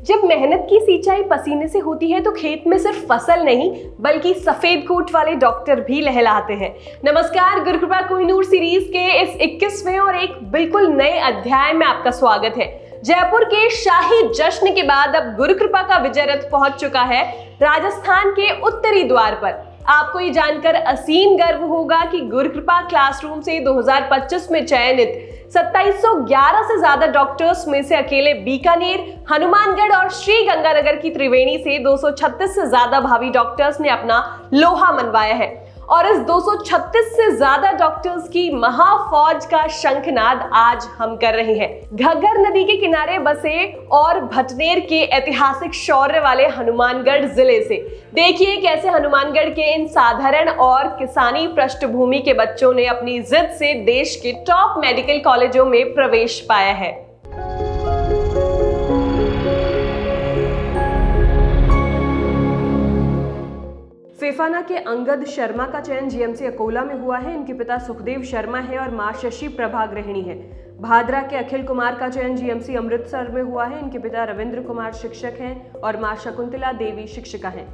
जब मेहनत की सिंचाई पसीने से होती है तो खेत में सिर्फ फसल नहीं बल्कि सफेद कोट वाले डॉक्टर भी लहलाते हैं। नमस्कार, गुरुकृपा कोहिनूर सीरीज के इस 21वें और एक बिल्कुल नए अध्याय में आपका स्वागत है। जयपुर के शाही जश्न के बाद अब गुरुकृपा का विजय रथ पहुंच चुका है राजस्थान के उत्तरी द्वार पर। आपको ये जानकर असीम गर्व होगा कि गुरुकृपा क्लासरूम से 2025 में चयनित 2711 से ज्यादा डॉक्टर्स में से अकेले बीकानेर, हनुमानगढ़ और श्री गंगानगर की त्रिवेणी से 236 से ज्यादा भावी डॉक्टर्स ने अपना लोहा मनवाया है और इस 236 से ज्यादा डॉक्टर्स की महाफौज का शंखनाद आज हम कर रहे हैं। घग्गर नदी के किनारे बसे और भटनेर के ऐतिहासिक शौर्य वाले हनुमानगढ़ जिले से देखिए कैसे हनुमानगढ़ के इन साधारण और किसानी पृष्ठभूमि के बच्चों ने अपनी जिद से देश के टॉप मेडिकल कॉलेजों में प्रवेश पाया है। फेफाना के अंगद शर्मा का चयन जीएमसी अकोला में हुआ है। इनके पिता सुखदेव शर्मा है और मां शशि प्रभा गृहिणी है। भादरा के अखिल कुमार का चयन जीएमसी अमृतसर में हुआ है। इनके पिता रविंद्र कुमार शिक्षक हैं और मां शकुंतला देवी शिक्षिका हैं।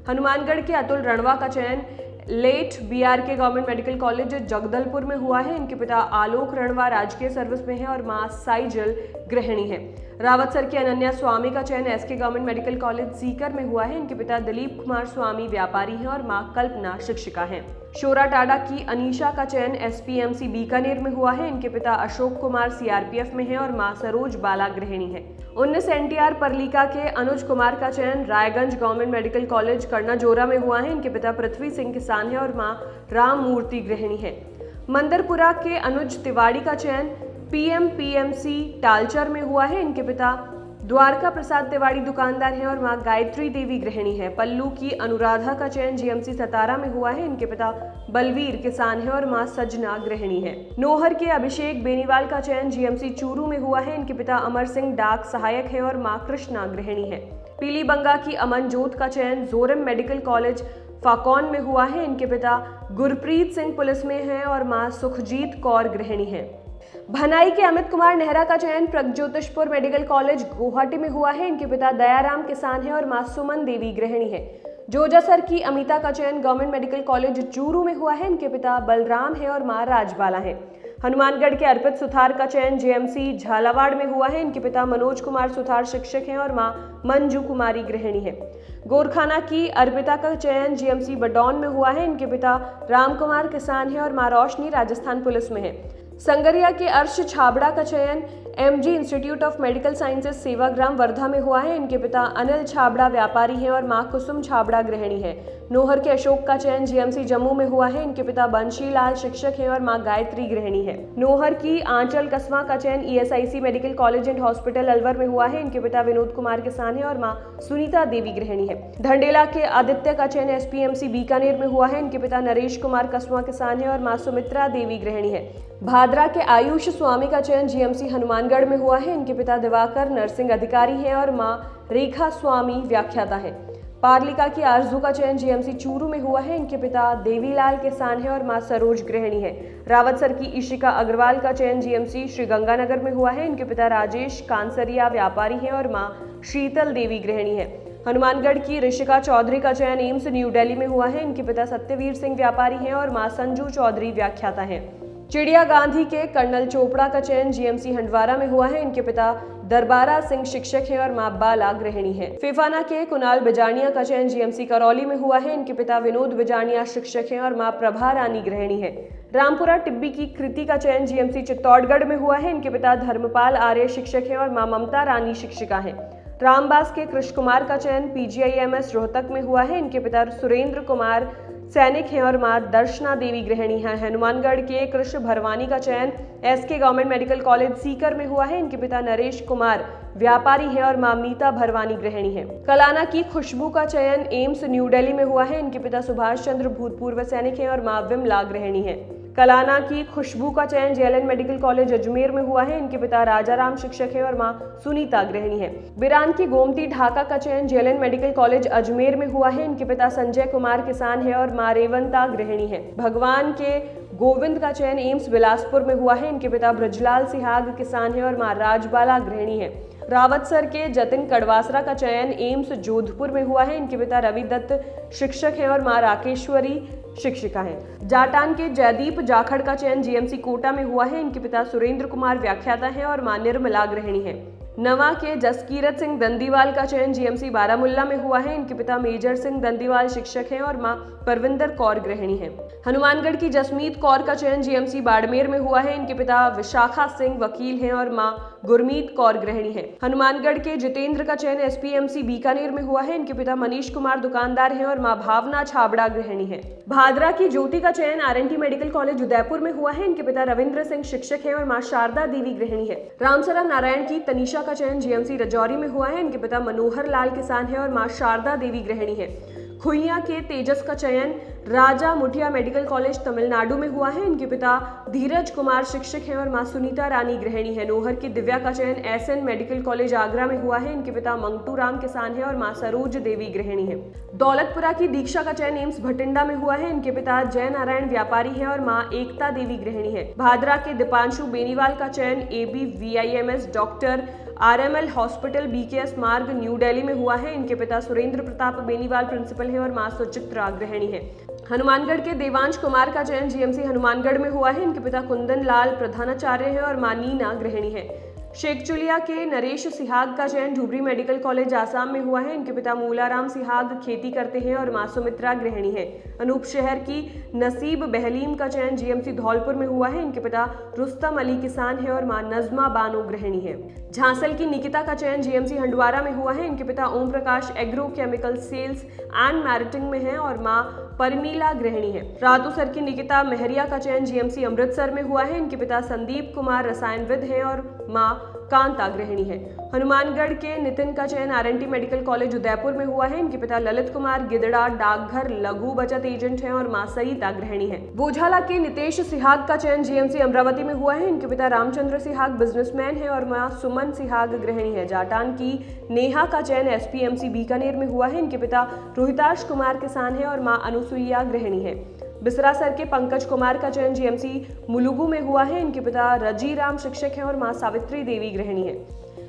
हनुमानगढ़ के अतुल रणवा का चयन late BRK government medical college Jagdalpur में हुआ है। इनके पिता आलोक रणवा राजकीय सर्विस में है और मां साइजल गृहिणी है। रावतसर की अनन्या स्वामी का चयन SK government medical college Sikar में हुआ है। इनके पिता दिलीप कुमार स्वामी व्यापारी हैं और मां कल्पना शिक्षिका हैं। शोरा टाडा की अनीशा का चयन एसपीएमसी बीकानेर में हुआ है। इनके पिता अशोक कुमार सीआरपीएफ में हैं और मां सरोज बाला गृहिणी है। 19 एनटीआर परलिका के अनुज कुमार का चयन रायगंज गवर्नमेंट मेडिकल कॉलेज कर्णाजोरा में हुआ है। इनके पिता पृथ्वी सिंह किसान है और मां राम मूर्ति गृहिणी है। मंदरपुरा के अनुज तिवाड़ी का चयन पीएमपीएमसी टालचर में हुआ है। इनके पिता द्वारका प्रसाद तिवाड़ी दुकानदार हैं और मां गायत्री देवी गृहिणी है। पल्लू की अनुराधा का चयन जीएमसी सतारा में हुआ है। इनके पिता बलवीर किसान है और मां सजना गृहिणी है। नोहर के अभिषेक बेनीवाल का चयन जीएमसी चूरू में हुआ है। इनके पिता अमर सिंह डाक सहायक है और मां कृष्णा गृहिणी है। पीलीबंगा की अमनजोत का चयन जोरम मेडिकल कॉलेज फाकौन में हुआ है। इनके पिता गुरप्रीत सिंह पुलिस में है और मां सुखजीत कौर गृहिणी है। भनाई के अमित कुमार नेहरा का चयन प्रगज्योतिषपुर मेडिकल कॉलेज गुवाहाटी में हुआ है। इनके पिता दयाराम किसान है और मां सुमन देवी गृहिणी है। जोजासर की अमिता का चयन गवर्नमेंट मेडिकल कॉलेज चूरू में हुआ है। इनके पिता बलराम है और मां राजबाला है। हनुमानगढ़ के अर्पित सुथार का चयन जेएमसी झालावाड़ में हुआ है। इनके पिता मनोज कुमार सुथार शिक्षक हैं और मां मंजू कुमारी गृहिणी है। गोरखाना की अर्पिता का चयन जीएमसी बडौन में हुआ है। इनके पिता राम कुमार किसान है और मां रोशनी राजस्थान पुलिस में है। संगरिया के अर्श छाबड़ा का चयन MG institute of medical sciences Sevagram Wardha में हुआ है। इनके पिता अनिल छाबड़ा व्यापारी हैं और मां कुसुम छाबड़ा गृहिणी है। नोहर के अशोक का चयन जीएमसी जम्मू में हुआ है। इनके पिता बंशीलाल शिक्षक हैं और मां गायत्री गृहिणी है। नोहर की आंचल कस्बा का चयन ESIC medical college and hospital Alwar में हुआ है। इनके पिता विनोद कुमार किसान है और मां सुनीता देवी गृहिणी है। धंडेला के आदित्य का चयन एसपीएमसी बीकानेर में हुआ है। इनके पिता नरेश कुमार कस्बा किसान है और मां सुमित्रा देवी गृहिणी है। भादरा के आयुष स्वामी का चयन जीएमसी हनुमानगढ़ में हुआ है। इनके पिता दिवाकर नर्सिंग अधिकारी हैं और मां रेखा स्वामी व्याख्याता है। पारलिका की आरजू का चयन जीएमसी चूरू में हुआ है। इनके पिता देवीलाल किसान है और मां सरोज गृहिणी है। रावतसर की इशिका अग्रवाल का चयन जीएमसी श्री गंगानगर में हुआ है। इनके पिता राजेश कांसरिया व्यापारी हैं और मां शीतल देवी गृहिणी है। हनुमानगढ़ की ऋषिका चौधरी का चयन एम्स न्यू दिल्ली में हुआ है। इनके पिता सत्यवीर सिंह व्यापारी हैं और मां संजू चौधरी व्याख्याता हैं। चिड़िया गांधी के कर्नल चोपड़ा का चयन जीएमसी हंडवारा में हुआ है। इनके पिता दरबारा सिंह शिक्षक हैं और मां बाला गृहिणी है। फेफाना के कुणाल बिजानिया का चयन जीएमसी करौली में हुआ है। इनके पिता विनोद बिजानिया शिक्षक हैं और मां प्रभा रानी गृहिणी है। रामपुरा टिब्बी की कृति का चयन जीएमसी चित्तौड़गढ़ में हुआ है। इनके पिता धर्मपाल आर्य शिक्षक हैं और मां ममता रानी शिक्षिका हैं। रामबास के कृष्ण कुमार का चयन पीजीआईएमएस रोहतक में हुआ है। इनके पिता सुरेंद्र कुमार सैनिक हैं और मां दर्शना देवी गृहिणी है। हनुमानगढ़ के कृष्ण भरवानी का चयन SK government medical college Sikar में हुआ है। इनके पिता नरेश कुमार व्यापारी हैं और मां मीता भरवानी गृहिणी है। कलाना की खुशबू का चयन एम्स न्यू दिल्ली में हुआ है। इनके पिता सुभाष चंद्र भूतपूर्व सैनिक हैं और मां विमला गृहिणी है। कलाना की खुशबू का चयन जेएलएन मेडिकल कॉलेज अजमेर में हुआ है। इनके पिता राजाराम शिक्षक हैं और मां सुनीता गृहिणी है। बिरान की गोमती ढाका का चयन जेएलएन मेडिकल कॉलेज अजमेर में हुआ है। इनके पिता संजय कुमार किसान है और मां रेवंता गृहिणी है। भगवान के गोविंद का चयन एम्स बिलासपुर में हुआ है। इनके पिता ब्रजलाल सिहाग किसान है और मां राजबाला गृहिणी है। रावतसर के जतिन कड़वासरा का चयन एम्स जोधपुर में हुआ है। इनके पिता रवि दत्त शिक्षक हैं और मां राकेश्वरी शिक्षिका हैं। जाटान के जयदीप जाखड़ का चयन जीएमसी कोटा में हुआ है। इनके पिता सुरेंद्र कुमार व्याख्याता हैं और मां निर्मला गृहिणी हैं। नवा के जसकीरत सिंह दंदीवाल का चयन जीएमसी बारामुल्ला में हुआ है। इनके पिता मेजर सिंह दंदीवाल शिक्षक हैं और मां परविंदर कौर गृहिणी हैं। हनुमानगढ़ की जसमीत कौर का चयन जीएमसी बाड़मेर में हुआ है। इनके पिता विशाखा सिंह वकील हैं और मां गुरमीत कौर गृहिणी हैं। हनुमानगढ़ के जितेंद्र का चयन एसपीएमसी बीकानेर में हुआ है। इनके पिता मनीष कुमार दुकानदार हैं और मां भावना छाबड़ा गृहिणी है। भादरा की ज्योति का चयन आरएनटी मेडिकल कॉलेज उदयपुर में हुआ है। इनके पिता रविंद्र सिंह शिक्षक हैं और मां शारदा देवी गृहिणी है। रामसरा नारायण की तनिषा का चयन जीएमसी रजौरी में हुआ है। इनके पिता मनोहर लाल किसान है और मां शारदा देवी गृहिणी है। खुइया के तेजस का चयन राजा मुठिया मेडिकल कॉलेज तमिलनाडु में हुआ है। इनके पिता धीरज कुमार शिक्षक हैं और मां सुनीता रानी गृहिणी है। नोहर की दिव्या का चयन एसएन मेडिकल कॉलेज आगरा में हुआ है। इनके पिता मंगटू राम किसान है और मां सरोज देवी गृहिणी है। दौलतपुरा की दीक्षा का चयन एम्स भटिंडा में हुआ है। इनके पिता जय नारायण व्यापारी है और मां एकता देवी गृहिणी है। भादरा के दीपांशु बेनीवाल का चयन ABVIMS doctor RML hospital BKS मार्ग न्यू दिल्ली में हुआ है। इनके पिता सुरेंद्र प्रताप बेनीवाल प्रिंसिपल हैं और मां सुचित्रा गृहिणी है। हनुमानगढ़ के देवांश कुमार का चयन जीएमसी हनुमानगढ़ में हुआ है। इनके पिता कुंदन लाल प्रधानाचार्य है और मां नीना गृहिणी है। शेखचुलिया के नरेश सिहाग का चयन ढुबरी मेडिकल कॉलेज आसाम में हुआ है। इनके पिता मूलाराम सिहाग खेती करते हैं और मां सुमित्रा गृहिणी है। अनूप शहर की नसीब बहलीम का चयन जीएमसी धौलपुर में हुआ है। इनके पिता रुस्तम अली किसान है और मां नजमा बानो गृहिणी है। झांसल की निकिता का चयन जीएमसी हंडवारा में हुआ है। इनके पिता Om Prakash agro chemical sales and मैरिटिंग में है और मां परमीला गृहिणी है। रातूसर की निकिता मेहरिया का चयन जीएमसी अमृतसर में हुआ है। इनके पिता संदीप कुमार रसायनविद हैं और मां कांता गृहिणी है। हनुमानगढ़ के नितिन का चयन आरएनटी मेडिकल कॉलेज उदयपुर में हुआ है। इनके पिता ललित कुमार गिदड़ा डाकघर लघु बचत एजेंट हैं और मां सरिता गृहिणी है। बोझाला के नितेश सिहाग का चयन जीएमसी अमरावती में हुआ है। इनके पिता रामचंद्र सिहाग बिजनेसमैन है और मां सुमन सिहाग गृहिणी है। जाटान की नेहा का चयन एसपीएमसी बीकानेर में हुआ है। इनके पिता रोहिताश कुमार किसान है और मां अनुसुईया गृहिणी है। बिसरासर के पंकज कुमार का चयन जीएमसी मुलुगु में हुआ है। इनके पिता रजी राम शिक्षक हैं और मां सावित्री देवी गृहिणी है।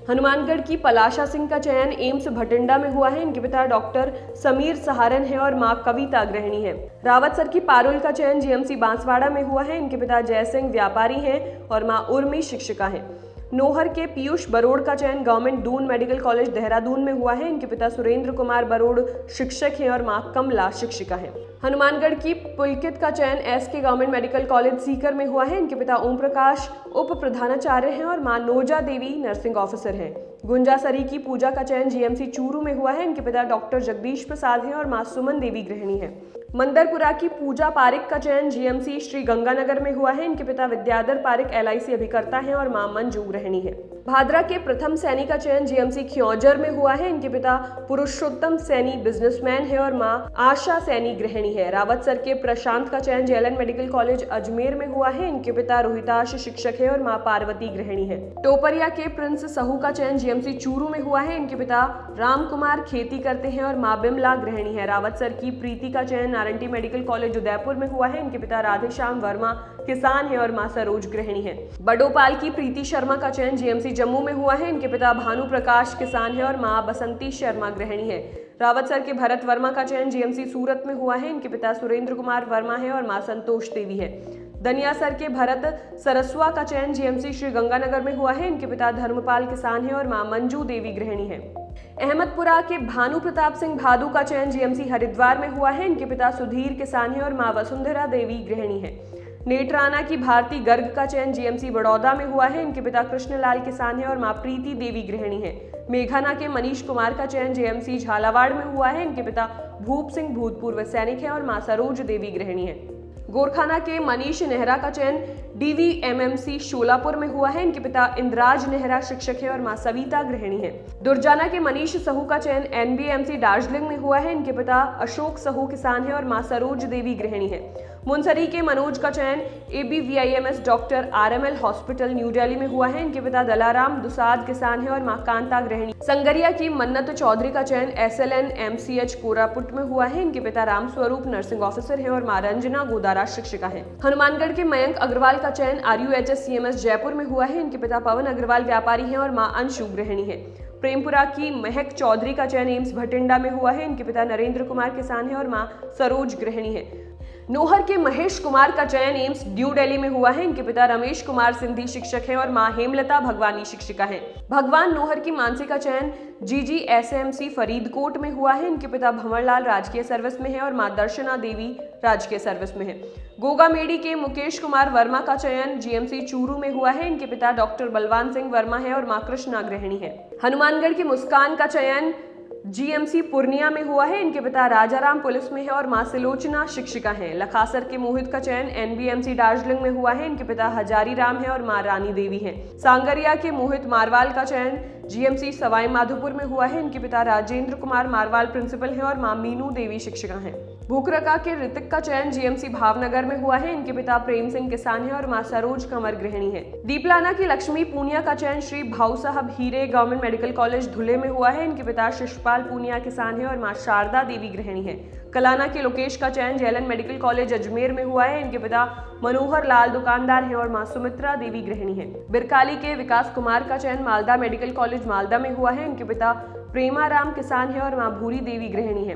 हनुमानगढ़ की पलाशा सिंह का चयन एम्स भटिंडा में हुआ है। इनके पिता डॉक्टर समीर सहारन है और मां कविता गृहिणी है। रावतसर की पारुल का चयन जीएमसी बांसवाड़ा में हुआ है। इनके पिता जय सिंह व्यापारी हैं और मां उर्मी शिक्षिका हैं। नोहर के पीयूष बरोड़ का चयन government Doon medical college Dehradun में हुआ है। इनके पिता सुरेंद्र कुमार बरोड़ शिक्षक हैं और मां कमला शिक्षिका हैं। हनुमानगढ़ की पुलकित का चयन SK government medical college Sikar में हुआ है। इनके पिता ओम प्रकाश उप प्रधानाचार्य हैं और मां नोजा देवी नर्सिंग ऑफिसर हैं। गुंजासरी की पूजा का चयन जीएमसी चूरू में हुआ है। इनके पिता डॉक्टर जगदीश प्रसाद हैं और मां सुमन देवी गृहिणी है। मंदरपुरा की पूजा पारिक का चयन जीएमसी श्री गंगानगर में हुआ है। इनके पिता विद्याधर पारिक LIC अभिकर्ता हैं और मां मंजू गृहिणी है। भादरा के प्रथम सैनी का चयन जीएमसी खियौजर में हुआ है। इनके पिता पुरुषोत्तम सैनी बिजनेसमैन है और मां आशा सैनी गृहिणी है। रावतसर के प्रशांत का चयन JLN मेडिकल कॉलेज अजमेर में हुआ है। इनके पिता रोहिताश शिक्षक है और मां पार्वती गृहिणी है। टोपरिया के प्रिंस सहू का चयन जीएमसी चूरू में हुआ है। इनके पिता राम कुमार खेती करते हैं और मां बिमला गृहिणी है। रावतसर की प्रीति का चयन RNT मेडिकल कॉलेज उदयपुर में हुआ है। इनके पिता राधेश्याम वर्मा किसान है और मां सरोज गृहिणी है। बडोपाल की प्रीति शर्मा का चयन जीएमसी जम्मू में हुआ है। इनके पिता भानु प्रकाश किसान है और मां बसंती शर्मा गृहिणी है। रावतसर के भरत वर्मा का चयन जीएमसी सूरत में हुआ है। इनके पिता सुरेंद्र कुमार वर्मा है और मां संतोष देवी है। दनियासर के भरत सरस्वा का चयन जीएमसी श्री गंगानगर में हुआ है। इनके पिता धर्मपाल किसान है और मां मंजू देवी गृहिणी है। अहमदपुरा के भानु प्रताप सिंह भादू का चयन जीएमसी हरिद्वार में हुआ है। इनके पिता सुधीर किसान है और मां वसुंधरा देवी गृहिणी है। नेत्राना की भारती गर्ग का चयन जीएमसी बड़ौदा में हुआ है। इनके पिता कृष्णलाल किसान है और मां प्रीति देवी गृहिणी है। मेघाना के मनीष कुमार का चयन जीएमसी झालावाड़ में हुआ है। इनके पिता भूप सिंह भूतपूर्व सैनिक है और मां सरोज देवी गृहिणी है। गोरखाना के मनीष नेहरा का चयन DVMMC शोलापुर में हुआ है, इनके पिता इंद्राज नेहरा शिक्षक है और मां सविता गृहिणी है। दुर्जाना के मनीष सहू का चयन NBMC दार्जिलिंग में हुआ है, इनके पिता अशोक सहू किसान है और मां सरोज देवी गृहिणी है। मुनसरी के मनोज का चयन ABVIMS doctor RML hospital new Delhi में हुआ है, इनके पिता दलाराम दुसाद किसान है और मां कांता गृहिणी। संगरिया की मन्नत चौधरी का चयन SLN MCH कोरापुट में हुआ है, इनके पिता राम स्वरूप नर्सिंग ऑफिसर है और मां रंजना गोदारा शिक्षिका है। हनुमानगढ़ के मयंक अग्रवाल का चयन RUHS CMS जयपुर में हुआ है, इनके पिता पवन अग्रवाल व्यापारी है और मां अंशु गृहिणी है। प्रेमपुरा की महक चौधरी का चयन एम्स भटिंडा में हुआ है, इनके पिता नरेंद्र कुमार किसान है और मां सरोज गृहिणी है। नोहर के महेश कुमार का चयन एम्स न्यू दिल्ली में हुआ है, इनके पिता रमेश कुमार सिंधी शिक्षक है और मां हेमलता भगवानी शिक्षिका है। भगवान नोहर की मानसी का चयन GGSMC फरीदकोट में हुआ है, इनके पिता भंवरलाल राजकीय सर्विस में है और मां दर्शना देवी राजकीय सर्विस में है। गोगामेड़ी के मुकेश कुमार वर्मा का चयन GMC चूरू में हुआ है, इनके पिता डॉक्टर बलवान सिंह वर्मा है और मां कृष्णा गृहिणी है। हनुमानगढ़ की मुस्कान का चयन GMC पूर्णिया में हुआ है, इनके पिता राजाराम पुलिस में है और मां सिलोचना शिक्षिका हैं। लखासर के मोहित का चयन NBMC दार्जिलिंग में हुआ है, इनके पिता हजारी राम है और मां रानी देवी हैं। सांगरिया के मोहित मारवाल का चयन GMC सवाई माधोपुर में हुआ है, इनके पिता राजेंद्र कुमार मारवाल प्रिंसिपल है और मां मीनू देवी शिक्षिका हैं। भूखरका के ऋतिक का चयन GMC भावनगर में हुआ है, इनके पिता प्रेम सिंह किसान है और मां सरोज कंवर गृहिणी है। दीपलाना की लक्ष्मी पूनिया का चयन श्री भाऊ साहब हीरे गवर्नमेंट मेडिकल कॉलेज धुले में हुआ है, इनके पिता शिशपाल पूनिया किसान है और मां शारदा देवी गृहिणी है। कलाना के लोकेश का चयन JLN मेडिकल कॉलेज अजमेर में हुआ है, इनके पिता मनोहर लाल दुकानदार है और मां सुमित्रा देवी गृहिणी है। बिरकाली के विकास कुमार का चयन मालदा मेडिकल कॉलेज मालदा में हुआ है, इनके पिता प्रेमाराम किसान है और मां भूरी देवी गृहिणी है।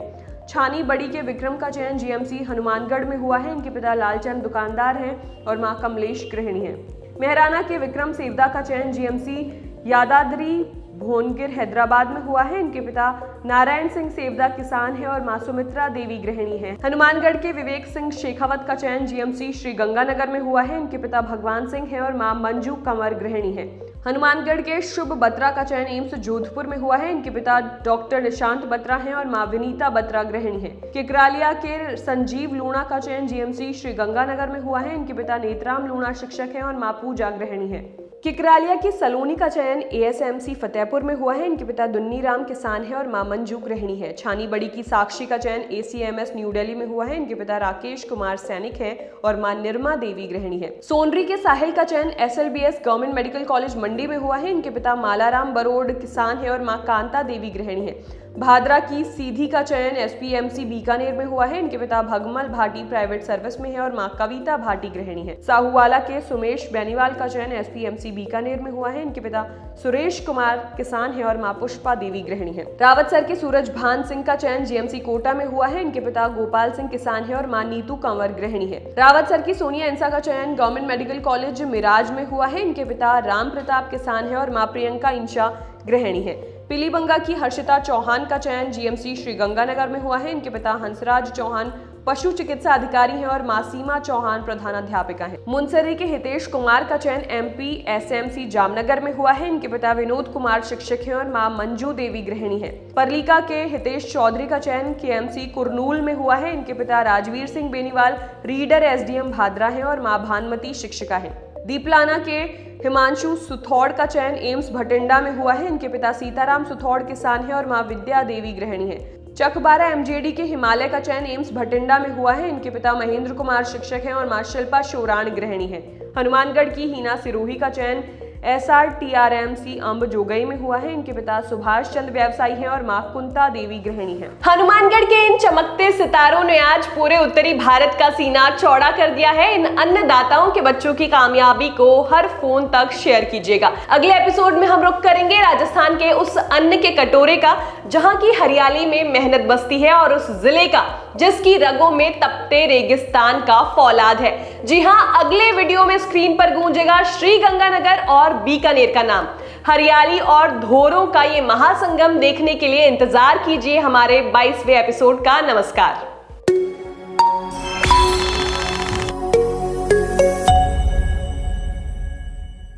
छानी बड़ी के विक्रम का चयन GMC हनुमानगढ़ में हुआ है, इनके पिता लालचंद दुकानदार हैं और मां कमलेश गृहिणी है। मेहराना के विक्रम सेवदा का चयन GMC यादाद्री भोनगिर हैदराबाद में हुआ है, इनके पिता नारायण सिंह सेवदा किसान है और मां सुमित्रा देवी गृहिणी है। हनुमानगढ़ के विवेक सिंह शेखावत का चयन GMC श्री गंगानगर में हुआ है, इनके पिता भगवान सिंह है और मां मंजू कंवर गृहिणी है। हनुमानगढ़ के शुभ बत्रा का चयन एम्स जोधपुर में हुआ है, इनके पिता डॉक्टर निशांत बत्रा हैं और मां विनीता बत्रा गृहिणी है। किकरालिया के संजीव लूणा का चयन GMC श्री गंगानगर में हुआ है, इनके पिता नेत्राम लूणा शिक्षक हैं और मां पूजा गृहिणी है। किकरालिया की सलोनी का चयन ASMC फतेहपुर में हुआ है, इनके पिता दुन्नी राम किसान है और मां मंजू गृहिणी है। छानी बड़ी की साक्षी का चयन ACMS न्यू दिल्ली में हुआ है, इनके पिता राकेश कुमार सैनिक है और मां निर्मा देवी गृहिणी है। सोनरी के साहिल का चयन SLBS गवर्नमेंट मेडिकल कॉलेज मंडी में हुआ है, इनके पिता मालाराम बरोड किसान है और मां कांता देवी गृहिणी है। भादरा की सीधी का चयन SPMC बीकानेर में हुआ है, इनके पिता भगमल भाटी प्राइवेट सर्विस में है और मां कविता भाटी गृहिणी है। साहूवाला के सुमेश बेनीवाल का चयन SPMC बीकानेर में हुआ है, इनके पिता सुरेश कुमार किसान है और मां पुष्पा देवी गृहिणी है। रावतसर के सूरज भान सिंह का चयन GMC कोटा में हुआ है, इनके पिता गोपाल सिंह किसान है और मां नीतू कंवर गृहिणी है। रावतसर की सोनिया इंसा का चयन गवर्नमेंट मेडिकल कॉलेज मिराज में हुआ है, इनके पिता राम प्रताप किसान है और मां प्रियंका इंशा गृहिणी है। पीलीबंगा की हर्षिता चौहान का चयन GMC श्री गंगानगर में हुआ है, इनके पिता हंसराज चौहान पशु चिकित्सा अधिकारी हैं और मां सीमा चौहान प्रधानाध्यापिका हैं। मुनसरी के हितेश कुमार का चयन MP SMC जामनगर में हुआ है, इनके पिता विनोद कुमार शिक्षक हैं और मां मंजू देवी गृहिणी है। परलीका के हितेश चौधरी का चयन KMC कुरनूल में हुआ है, इनके पिता राजवीर सिंह बेनीवाल रीडर SDM भादरा है और मां भानुमति शिक्षिका है। दीपलाना के हिमांशु सुथौड़ का चयन एम्स भटिंडा में हुआ है, इनके पिता सीताराम सुथौड़ किसान है और मां विद्या देवी गृहिणी है। चकबारा MJD के हिमालय का चयन एम्स भटिंडा में हुआ है, इनके पिता महेंद्र कुमार शिक्षक हैं और मां शिल्पा शोराण गृहिणी है। हनुमानगढ़ की हीना सिरोही का चयन SRTRMC अंब जोगई में हुआ है, इनके पिता सुभाष चंद्र व्यवसायी हैं और मां कुंता देवी गृहिणी है। हनुमानगढ़ के इन चमकते सितारों ने आज पूरे उत्तरी भारत का सीना चौड़ा कर दिया है। इन अन्नदाताओं के बच्चों की कामयाबी को हर फोन तक शेयर कीजिएगा। अगले एपिसोड में हम रुख करेंगे राजस्थान के उस अन्न के कटोरे का जहां की हरियाली में मेहनत बसती है और उस जिले का जिसकी रगों में तपते रेगिस्तान का फौलाद है। जी हां, अगले वीडियो में स्क्रीन पर गूंजेगा श्री गंगानगर और बीकानेर का नाम। हरियाली और धोरों का ये महासंगम देखने के लिए इंतजार कीजिए हमारे 22वें एपिसोड का। नमस्कार।